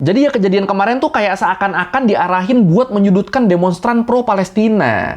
Jadi ya kejadian kemarin tuh kayak seakan-akan diarahin buat menyudutkan demonstran pro-Palestina.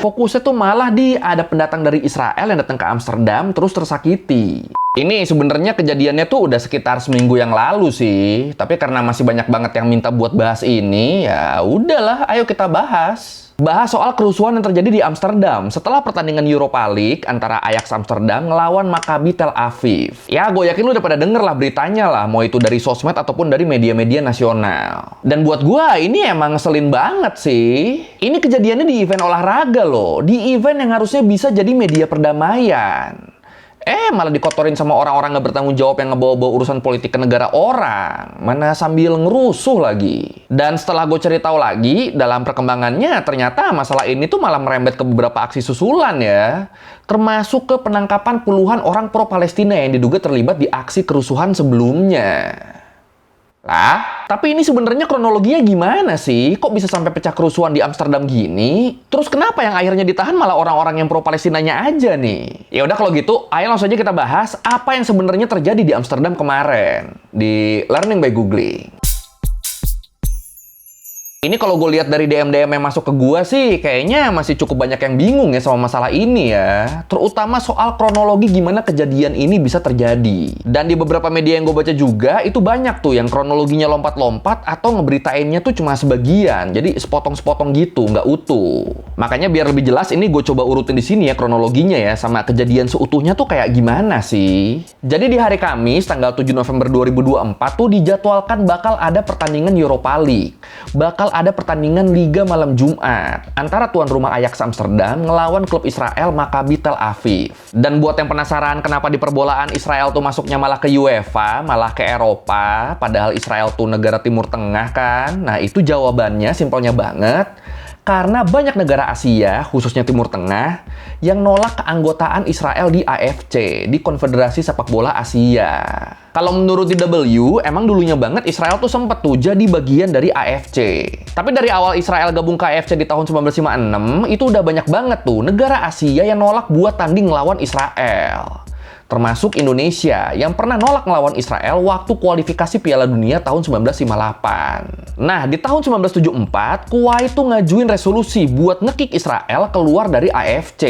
Fokusnya tuh malah ada pendatang dari Israel yang datang ke Amsterdam terus tersakiti. Ini sebenarnya kejadiannya tuh udah sekitar seminggu yang lalu sih. Tapi karena masih banyak banget yang minta buat bahas ini, ya udahlah, ayo kita bahas. Bahas soal kerusuhan yang terjadi di Amsterdam setelah pertandingan Europa League antara Ajax Amsterdam ngelawan Maccabi Tel Aviv. Ya, gue yakin lu udah pada denger lah beritanya lah, mau itu dari sosmed ataupun dari media-media nasional. Dan buat gue, ini emang ngeselin banget sih. Ini kejadiannya di event olahraga loh, di event yang harusnya bisa jadi media perdamaian. Malah dikotorin sama orang-orang nggak bertanggung jawab yang ngebawa-bawa urusan politik ke negara orang. Mana sambil ngerusuh lagi. Dan setelah gue cari tahu lagi, dalam perkembangannya ternyata masalah ini tuh malah merembet ke beberapa aksi susulan ya. Termasuk ke penangkapan puluhan orang pro-Palestina yang diduga terlibat di aksi kerusuhan sebelumnya. Lah, tapi ini sebenarnya kronologinya gimana sih? Kok bisa sampai pecah kerusuhan di Amsterdam gini? Terus kenapa yang akhirnya ditahan malah orang-orang yang pro-Palestinanya aja nih? Ya udah kalau gitu, ayo langsung aja kita bahas apa yang sebenarnya terjadi di Amsterdam kemarin di Learning by Googling. Ini kalau gue lihat dari DM-DM yang masuk ke gue sih, kayaknya masih cukup banyak yang bingung ya sama masalah ini ya. Terutama soal kronologi gimana kejadian ini bisa terjadi. Dan di beberapa media yang gue baca juga, itu banyak tuh yang kronologinya lompat-lompat atau ngeberitainnya tuh cuma sebagian. Jadi sepotong-sepotong gitu, nggak utuh. Makanya biar lebih jelas, ini gue coba urutin di sini ya kronologinya ya, sama kejadian seutuhnya tuh kayak gimana sih. Jadi di hari Kamis, tanggal 7 November 2024 tuh dijadwalkan bakal ada pertandingan Europa League. Bakal ada pertandingan Liga malam Jumat antara tuan rumah Ajax Amsterdam ngelawan klub Israel Maccabi Tel Aviv. Dan buat yang penasaran kenapa di perbolaan Israel tuh masuknya malah ke UEFA, malah ke Eropa, padahal Israel tuh negara Timur Tengah kan? Nah, itu jawabannya simpelnya banget. Karena banyak negara Asia, khususnya Timur Tengah, yang nolak keanggotaan Israel di AFC, di Konfederasi Sepak Bola Asia. Kalau menurut DW, emang dulunya banget Israel tuh sempet tuh jadi bagian dari AFC. Tapi dari awal Israel gabung ke AFC di tahun 1956, itu udah banyak banget tuh negara Asia yang nolak buat tanding ngelawan Israel. Termasuk Indonesia yang pernah nolak ngelawan Israel waktu kualifikasi Piala Dunia tahun 1958. Nah, di tahun 1974, Kuwait tuh ngajuin resolusi buat nge-kick Israel keluar dari AFC.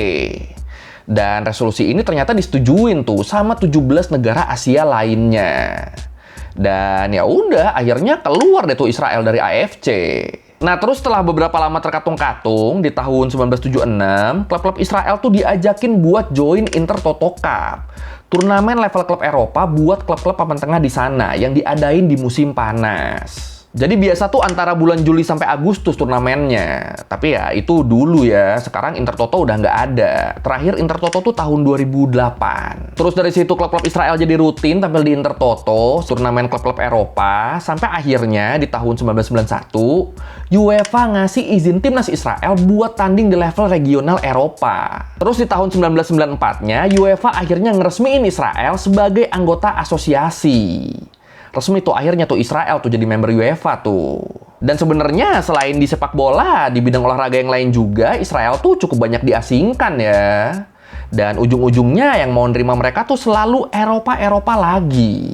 Dan resolusi ini ternyata disetujuin tuh sama 17 negara Asia lainnya. Dan ya udah, akhirnya keluar deh tuh Israel dari AFC. Nah, terus setelah beberapa lama terkatung-katung, di tahun 1976, klub-klub Israel tuh diajakin buat join Intertoto Cup, turnamen level klub Eropa buat klub-klub papan tengah di sana yang diadain di musim panas. Jadi biasa tuh antara bulan Juli sampai Agustus turnamennya. Tapi ya itu dulu ya, sekarang Intertoto udah nggak ada. Terakhir Intertoto tuh tahun 2008. Terus dari situ klub-klub Israel jadi rutin tampil di Intertoto, turnamen klub-klub Eropa, sampai akhirnya di tahun 1991, UEFA ngasih izin timnas Israel buat tanding di level regional Eropa. Terus di tahun 1994-nya, UEFA akhirnya ngeresmiin Israel sebagai anggota asosiasi. Resmi tuh akhirnya tuh Israel tuh jadi member UEFA tuh. Dan sebenarnya selain di sepak bola, di bidang olahraga yang lain juga Israel tuh cukup banyak diasingkan ya. Dan ujung-ujungnya yang mau nerima mereka tuh selalu Eropa-Eropa lagi.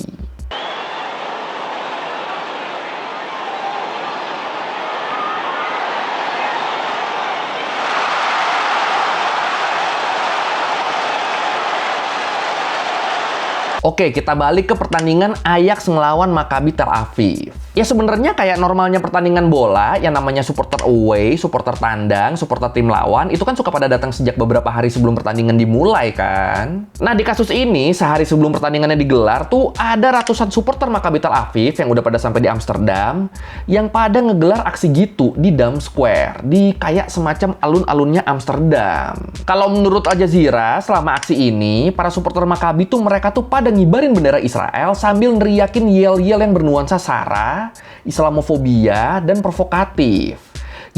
Oke, kita balik ke pertandingan Ajax ngelawan Maccabi Tel Aviv. Ya sebenarnya kayak normalnya pertandingan bola, yang namanya supporter away, supporter tandang, supporter tim lawan, itu kan suka pada datang sejak beberapa hari sebelum pertandingan dimulai kan. Nah di kasus ini, sehari sebelum pertandingannya digelar tuh, ada ratusan supporter Maccabi Tel Aviv yang udah pada sampai di Amsterdam, yang pada ngegelar aksi gitu di Dam Square, di kayak semacam alun-alunnya Amsterdam. Kalau menurut Al Jazeera, selama aksi ini, para supporter Maccabi tuh mereka tuh pada ngibarin bendera Israel sambil neriakin yel-yel yang bernuansa sara, Islamofobia, dan provokatif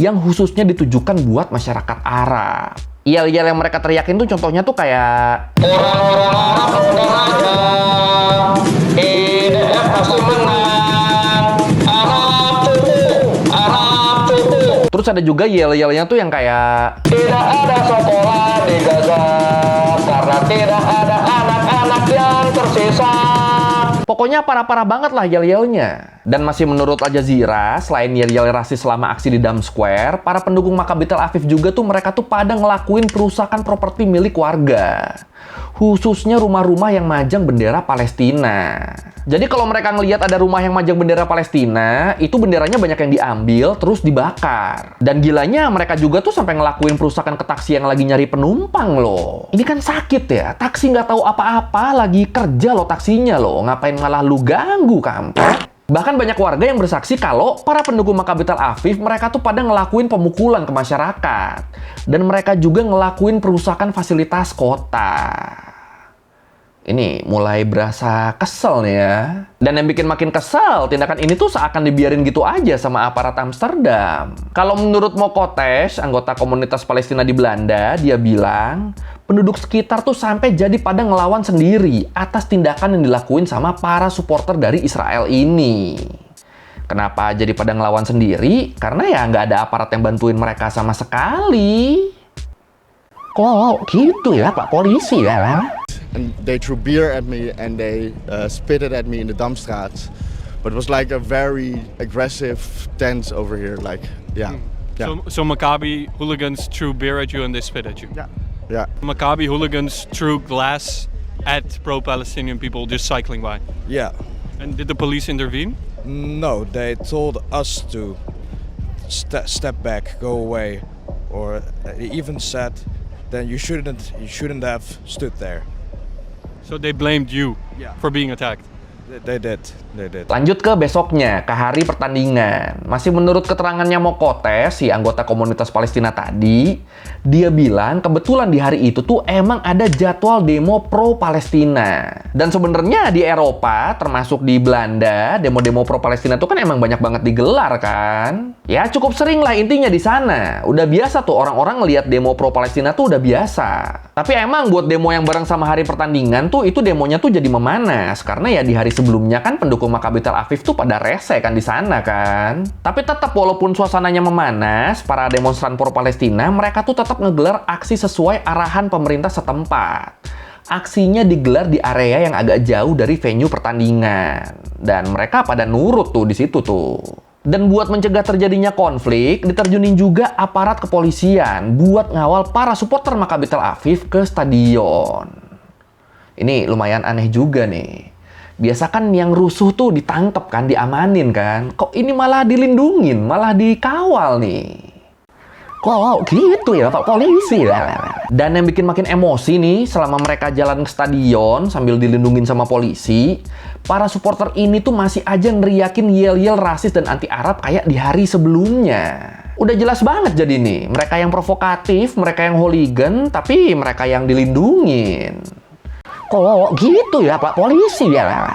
yang khususnya ditujukan buat masyarakat Arab. Yel-yel yang mereka teriakin tuh contohnya tuh kayak orang-orang Arab aja, IDF pasti menang, Arab tutup. Terus ada juga yel-yelnya tuh yang kayak tidak ada sekolah di Gaza karena tidak ada anak Pokoknya parah-parah banget lah yel-yelnya. Dan masih menurut Al Jazeera, selain yel-yel rasis selama aksi di Dam Square, para pendukung Maccabi Tel Aviv juga tuh mereka tuh pada ngelakuin perusakan properti milik warga. Khususnya rumah-rumah yang majang bendera Palestina. Jadi kalau mereka ngelihat ada rumah yang majang bendera Palestina, itu benderanya banyak yang diambil terus dibakar. Dan gilanya mereka juga tuh sampai ngelakuin perusakan ke taksi yang lagi nyari penumpang loh. Ini kan sakit ya, taksi nggak tahu apa-apa, lagi kerja loh taksinya loh. Ngapain malah lu ganggu, kampret? Bahkan banyak warga yang bersaksi kalau para pendukung Maccabi Tel Aviv mereka tuh pada ngelakuin pemukulan ke masyarakat. Dan mereka juga ngelakuin perusakan fasilitas kota. Ini mulai berasa kesel nih ya. Dan yang bikin makin kesel, tindakan ini tuh seakan dibiarin gitu aja sama aparat Amsterdam. Kalau menurut Mokotes, anggota komunitas Palestina di Belanda, dia bilang, penduduk sekitar tuh sampai jadi pada ngelawan sendiri atas tindakan yang dilakuin sama para supporter dari Israel ini. Kenapa jadi pada ngelawan sendiri? Karena ya nggak ada aparat yang bantuin mereka sama sekali. Kok gitu ya Pak Polisi ya? And they threw beer at me and they spit it at me in the Damstraat. But it was like a very aggressive tense over here. Like, yeah. Yeah. So Maccabi hooligans threw beer at you and they spit at you? Yeah. Yeah. Maccabi hooligans threw glass at pro-Palestinian people just cycling by? Yeah. And did the police intervene? No, they told us to step back, go away, or even said, then you shouldn't have stood there. So they blamed you for being attacked? They did. Lanjut ke besoknya, ke hari pertandingan. Masih menurut keterangannya Mokotes, si anggota komunitas Palestina tadi, dia bilang kebetulan di hari itu tuh emang ada jadwal demo pro-Palestina. Dan sebenarnya di Eropa, termasuk di Belanda, demo-demo pro-Palestina tuh kan emang banyak banget digelar kan. Ya cukup sering lah intinya di sana. Udah biasa tuh orang-orang ngelihat demo pro-Palestina tuh udah biasa. Tapi emang buat demo yang bareng sama hari pertandingan tuh, itu demonya tuh jadi memanas. Karena ya di hari sebelumnya kan pendukung Maccabi Tel Aviv tuh pada rese kan di sana kan. Tapi tetap walaupun suasananya memanas, para demonstran pro-Palestina mereka tuh tetap ngegelar aksi sesuai arahan pemerintah setempat. Aksinya digelar di area yang agak jauh dari venue pertandingan. Dan mereka pada nurut tuh di situ tuh. Dan buat mencegah terjadinya konflik, diterjunin juga aparat kepolisian buat ngawal para supporter Maccabi Tel Aviv ke stadion. Ini lumayan aneh juga nih. Biasa kan yang rusuh tuh ditangkep kan, diamanin kan. Kok ini malah dilindungin, malah dikawal nih. Kok gitu ya Pak Polisi? Dan yang bikin makin emosi nih, selama mereka jalan ke stadion sambil dilindungin sama polisi, para supporter ini tuh masih aja ngeriakin yel-yel rasis dan anti-Arab kayak di hari sebelumnya. Udah jelas banget jadi nih, mereka yang provokatif, mereka yang hooligan, tapi mereka yang dilindungin. Kok gitu ya Pak Polisi ya?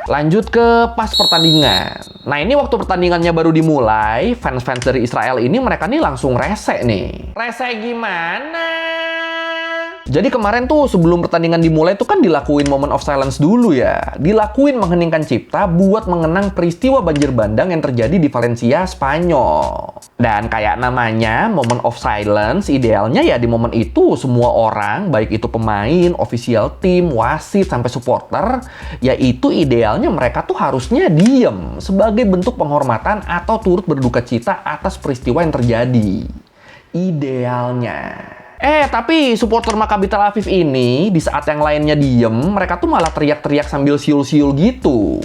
Lanjut ke pas pertandingan. Nah ini waktu pertandingannya baru dimulai, fans-fans dari Israel ini mereka nih langsung rese nih. Rese gimana? Jadi kemarin tuh sebelum pertandingan dimulai tuh kan dilakuin moment of silence dulu ya. Dilakuin mengheningkan cipta buat mengenang peristiwa banjir bandang yang terjadi di Valencia, Spanyol. Dan kayak namanya, moment of silence, idealnya ya di momen itu semua orang, baik itu pemain, official team, wasit, sampai supporter, ya itu idealnya mereka tuh harusnya diem sebagai bentuk penghormatan atau turut berduka cita atas peristiwa yang terjadi. Idealnya. Tapi supporter Maccabi Tel Aviv ini di saat yang lainnya diem, mereka tuh malah teriak-teriak sambil siul-siul gitu.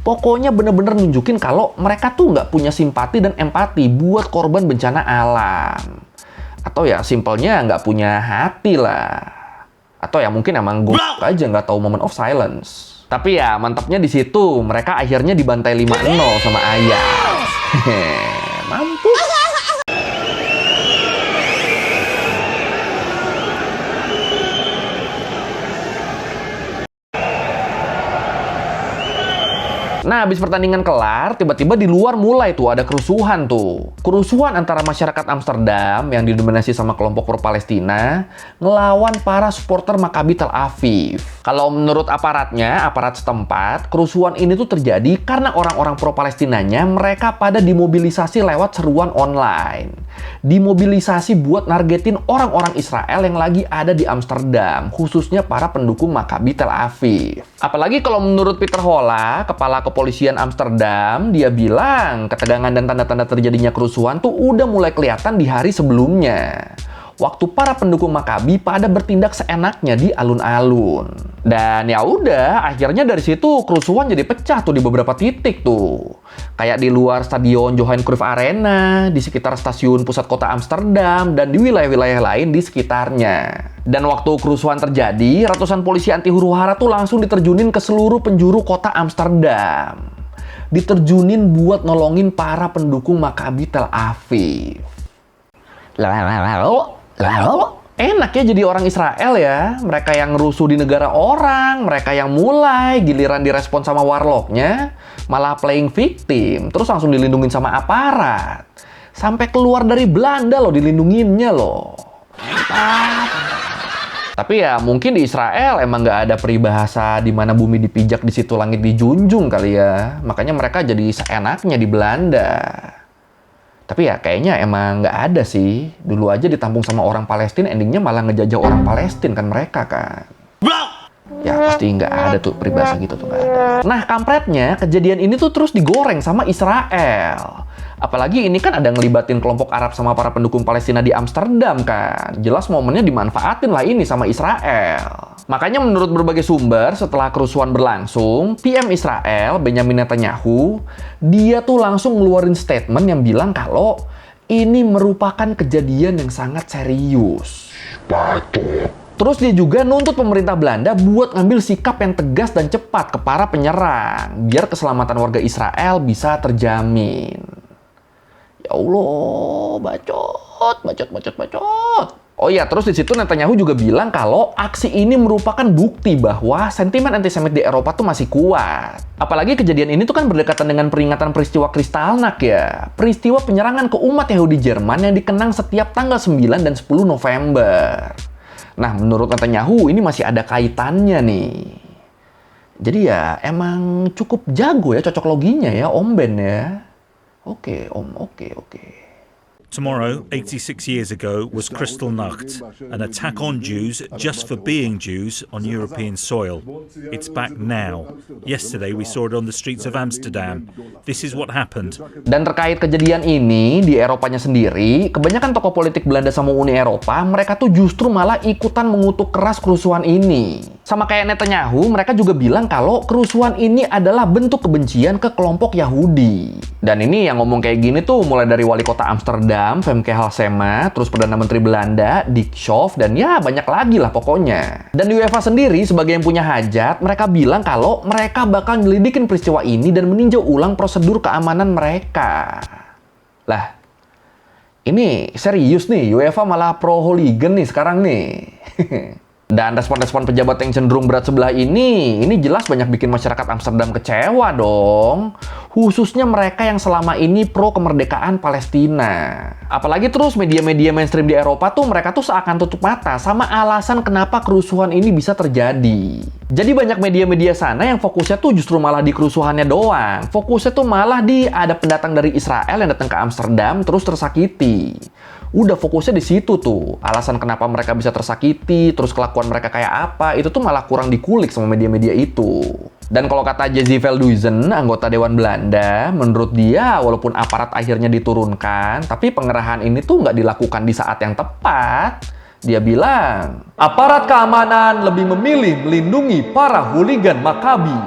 Pokoknya bener-bener nunjukin kalau mereka tuh nggak punya simpati dan empati buat korban bencana alam. Atau ya simpelnya nggak punya hati lah. Atau ya mungkin emang gue aja nggak tahu moment of silence. Tapi ya mantapnya di situ, mereka akhirnya dibantai 5-0 sama Ajax. Mampus. Nah, habis pertandingan kelar, tiba-tiba di luar mulai tuh ada kerusuhan tuh. Kerusuhan antara masyarakat Amsterdam yang didominasi sama kelompok pro-Palestina ngelawan para supporter Maccabi Tel Aviv. Kalau menurut aparatnya, aparat setempat, kerusuhan ini tuh terjadi karena orang-orang pro-Palestinanya mereka pada dimobilisasi lewat seruan online. Dimobilisasi buat nargetin orang-orang Israel yang lagi ada di Amsterdam, khususnya para pendukung Maccabi Tel Aviv. Apalagi kalau menurut Peter Holla, kepala kepolisian Amsterdam, dia bilang ketegangan dan tanda-tanda terjadinya kerusuhan tuh udah mulai kelihatan di hari sebelumnya. Waktu para pendukung Maccabi pada bertindak seenaknya di alun-alun. Dan ya udah, akhirnya dari situ kerusuhan jadi pecah tuh di beberapa titik tuh. Kayak di luar stadion Johan Cruyff Arena, di sekitar stasiun pusat kota Amsterdam, dan di wilayah-wilayah lain di sekitarnya. Dan waktu kerusuhan terjadi, ratusan polisi anti huru-hara tuh langsung diterjunin ke seluruh penjuru kota Amsterdam. Diterjunin buat nolongin para pendukung Maccabi Tel Aviv. Enak ya jadi orang Israel ya. Mereka yang ngerusuh di negara orang, mereka yang mulai, giliran direspon sama warlocknya, malah playing victim, terus langsung dilindungin sama aparat. Sampai keluar dari Belanda loh dilindunginnya loh. Tapi ya mungkin di Israel emang nggak ada peribahasa di mana bumi dipijak di situ langit dijunjung kali ya. Makanya mereka jadi seenaknya di Belanda. Tapi ya kayaknya emang nggak ada sih. Dulu aja ditampung sama orang Palestina, endingnya malah ngejajah orang Palestina kan mereka kan. Ya pasti nggak ada tuh peribahasa gitu tuh, nggak ada. Nah kampretnya kejadian ini tuh terus digoreng sama Israel. Apalagi ini kan ada ngelibatin kelompok Arab sama para pendukung Palestina di Amsterdam kan. Jelas momennya dimanfaatin lah ini sama Israel. Makanya menurut berbagai sumber setelah kerusuhan berlangsung, PM Israel Benjamin Netanyahu, dia tuh langsung ngeluarin statement yang bilang kalau ini merupakan kejadian yang sangat serius. Terus dia juga nuntut pemerintah Belanda buat ngambil sikap yang tegas dan cepat ke para penyerang, biar keselamatan warga Israel bisa terjamin. Ya Allah, bacot. Oh iya, terus di situ Netanyahu juga bilang kalau aksi ini merupakan bukti bahwa sentimen antisemit di Eropa tuh masih kuat. Apalagi kejadian ini tuh kan berdekatan dengan peringatan peristiwa Kristallnacht ya. Peristiwa penyerangan ke umat Yahudi Jerman yang dikenang setiap tanggal 9 dan 10 November. Nah, menurut Netanyahu ini masih ada kaitannya nih. Jadi ya emang cukup jago ya cocok loginya ya Om Ben ya. Oke, Om, oke. Tomorrow, 86 years ago, was Kristallnacht, an attack on Jews just for being Jews on European soil. It's back now. Yesterday we saw it on the streets of Amsterdam. This is what happened. Dan terkait kejadian ini, di Eropanya sendiri, kebanyakan tokoh politik Belanda sama Uni Eropa, mereka tuh justru malah ikutan mengutuk keras kerusuhan ini. Sama kayak Netanyahu, mereka juga bilang kalau kerusuhan ini adalah bentuk kebencian ke kelompok Yahudi. Dan ini yang ngomong kayak gini tuh mulai dari wali kota Amsterdam, Femke Halsema, terus Perdana Menteri Belanda, Dick Schoof, dan ya banyak lagi lah pokoknya. Dan di UEFA sendiri, sebagai yang punya hajat, mereka bilang kalau mereka bakal nyelidikin peristiwa ini dan meninjau ulang prosedur keamanan mereka. Lah, ini serius nih, UEFA malah pro-hooligan nih sekarang nih. Dan respon-respon pejabat yang cenderung berat sebelah ini jelas banyak bikin masyarakat Amsterdam kecewa dong. Khususnya mereka yang selama ini pro kemerdekaan Palestina. Apalagi terus media-media mainstream di Eropa tuh mereka tuh seakan tutup mata sama alasan kenapa kerusuhan ini bisa terjadi. Jadi banyak media-media sana yang fokusnya tuh justru malah di kerusuhannya doang. Fokusnya tuh malah di ada pendatang dari Israel yang datang ke Amsterdam terus tersakiti. Udah fokusnya di situ tuh. Alasan kenapa mereka bisa tersakiti, terus kelakuan mereka kayak apa, itu tuh malah kurang dikulik sama media-media itu. Dan kalau kata Jesse Veldhuizen, anggota Dewan Belanda, menurut dia walaupun aparat akhirnya diturunkan, tapi pengerahan ini tuh nggak dilakukan di saat yang tepat. Dia bilang, aparat keamanan lebih memilih melindungi para hooligan Maccabi.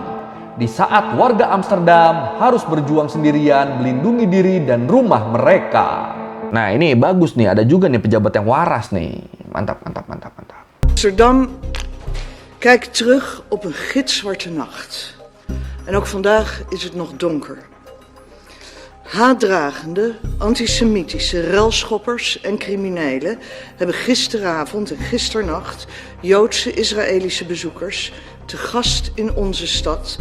Di saat warga Amsterdam harus berjuang sendirian melindungi diri dan rumah mereka. Nah ini bagus nih, ada juga nih pejabat yang waras nih. Mantap. Amsterdam kijkt terug op een gitzwarte nacht. En ook vandaag is het nog donker. Haatdragende, antisemitische relschoppers en criminelen hebben gisteravond en gisternacht Joodse Israëlische bezoekers te gast in onze stad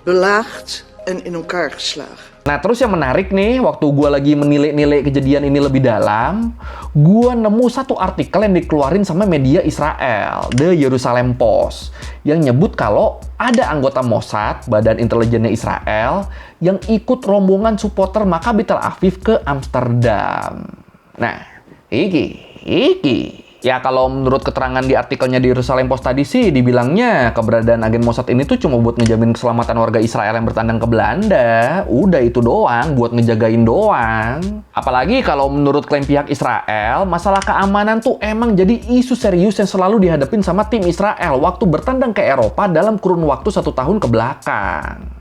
belaagd, en in elkaar geslagen. Nah, terus yang menarik nih, waktu gue lagi menilai kejadian ini lebih dalam, gue nemu satu artikel yang dikeluarin sama media Israel, The Jerusalem Post, yang nyebut kalau ada anggota Mossad, badan intelijennya Israel, yang ikut rombongan supporter Maccabi Tel Aviv ke Amsterdam. Nah, iki. Ya, kalau menurut keterangan di artikelnya di Jerusalem Post tadi sih, dibilangnya keberadaan agen Mossad ini tuh cuma buat ngejamin keselamatan warga Israel yang bertandang ke Belanda. Udah itu doang, buat ngejagain doang. Apalagi kalau menurut klaim pihak Israel, masalah keamanan tuh emang jadi isu serius yang selalu dihadapin sama tim Israel waktu bertandang ke Eropa dalam kurun waktu 1 tahun ke belakang.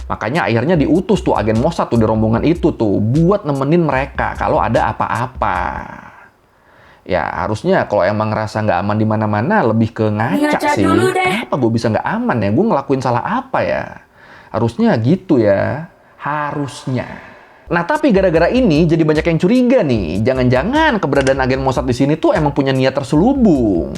Makanya akhirnya diutus tuh agen Mossad tuh di rombongan itu tuh buat nemenin mereka kalau ada apa-apa. Ya harusnya kalau emang ngerasa nggak aman di mana-mana lebih ke ngaca sih. Kenapa gue bisa nggak aman ya? Gue ngelakuin salah apa ya? Harusnya gitu ya. Harusnya. Nah, tapi gara-gara ini jadi banyak yang curiga nih. Jangan-jangan keberadaan agen Mossad di sini tuh emang punya niat terselubung.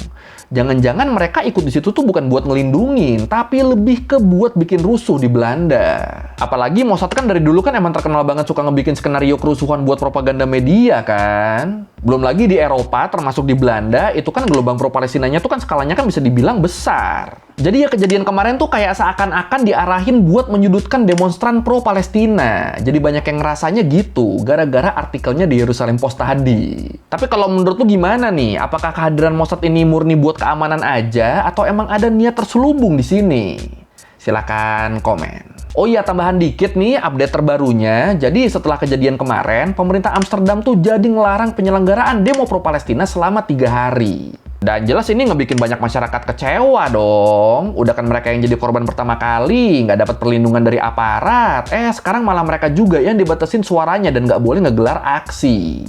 Jangan-jangan mereka ikut di situ tuh bukan buat ngelindungin, tapi lebih ke buat bikin rusuh di Belanda. Apalagi Mossad kan dari dulu kan emang terkenal banget suka ngebikin skenario kerusuhan buat propaganda media kan. Belum lagi di Eropa, termasuk di Belanda, itu kan gelombang pro-Palestinanya tuh kan skalanya kan bisa dibilang besar. Jadi ya kejadian kemarin tuh kayak seakan-akan diarahin buat menyudutkan demonstran pro-Palestina. Jadi banyak yang ngerasanya gitu, gara-gara artikelnya di Jerusalem Post tadi. Tapi kalau menurut lu gimana nih? Apakah kehadiran Mossad ini murni buat keamanan aja, atau emang ada niat terselubung di sini? Silakan komen. Oh iya, tambahan dikit nih update terbarunya. Jadi setelah kejadian kemarin, pemerintah Amsterdam tuh jadi ngelarang penyelenggaraan demo pro-Palestina selama 3 hari. Dan jelas ini ngebikin banyak masyarakat kecewa dong. Udah kan mereka yang jadi korban pertama kali, nggak dapat perlindungan dari aparat. Sekarang malah mereka juga yang dibatasin suaranya dan nggak boleh ngegelar aksi.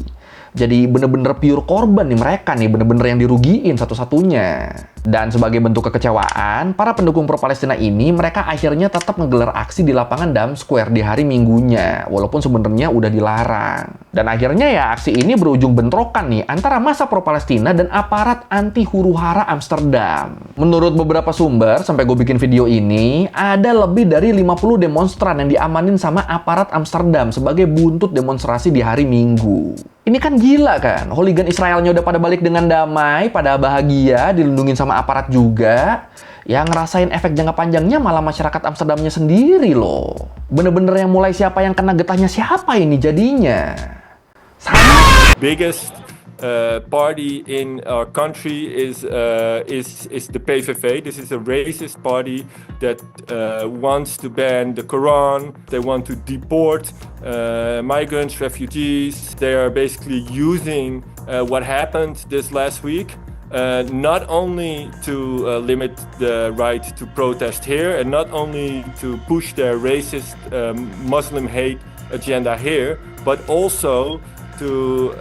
Jadi bener-bener pure korban nih mereka nih, bener-bener yang dirugiin satu-satunya. Dan sebagai bentuk kekecewaan, para pendukung pro-Palestina ini mereka akhirnya tetap ngegelar aksi di lapangan Dam Square di hari Minggunya, walaupun sebenarnya udah dilarang. Dan akhirnya ya aksi ini berujung bentrokan nih antara massa pro-Palestina dan aparat anti huru-hara Amsterdam. Menurut beberapa sumber, sampai gue bikin video ini, ada lebih dari 50 demonstran yang diamanin sama aparat Amsterdam sebagai buntut demonstrasi di hari Minggu. Ini kan gila kan, hooligan Israelnya udah pada balik dengan damai, pada bahagia, dilindungin sama aparat juga. Yang ngerasain efek jangka panjangnya malah masyarakat Amsterdamnya sendiri loh. Bener-bener yang mulai siapa yang kena getahnya siapa ini jadinya. Biggest party in our country is the PVV. This is a racist party that wants to ban the Quran. They want to deport migrants, refugees. They are basically using what happened this last week. Not only to limit the right to protest here, and not only to push their racist Muslim hate agenda here, but also to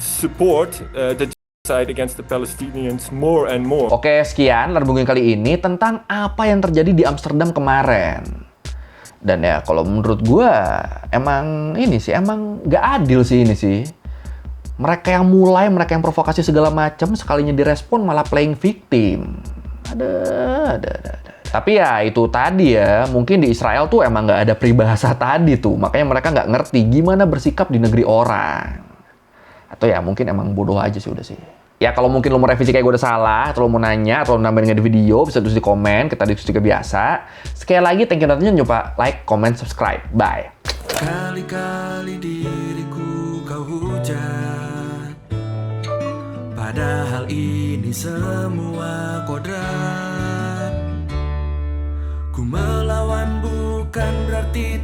support the genocide against the Palestinians more and more. Oke, sekian Larbungin kali ini tentang apa yang terjadi di Amsterdam kemarin. Dan ya kalau menurut gue emang ini sih, emang nggak adil sih ini sih. Mereka yang mulai, mereka yang provokasi segala macam, sekalinya direspon malah playing victim. Ada. Tapi ya itu tadi ya, mungkin di Israel tuh emang nggak ada peribahasa tadi tuh. Makanya mereka nggak ngerti gimana bersikap di negeri orang. Atau ya mungkin emang bodoh aja sih udah sih. Ya kalau mungkin lo mau revisi kayak gue udah salah, atau lo mau nanya, atau lo nambahin di video, bisa tulis di komen, kita diskusi juga biasa. Sekali lagi, thank you datanya, coba like, comment, subscribe. Bye. Kali-kali diriku kau hujat, padahal ini semua kodrat. Ku melawan bukan berarti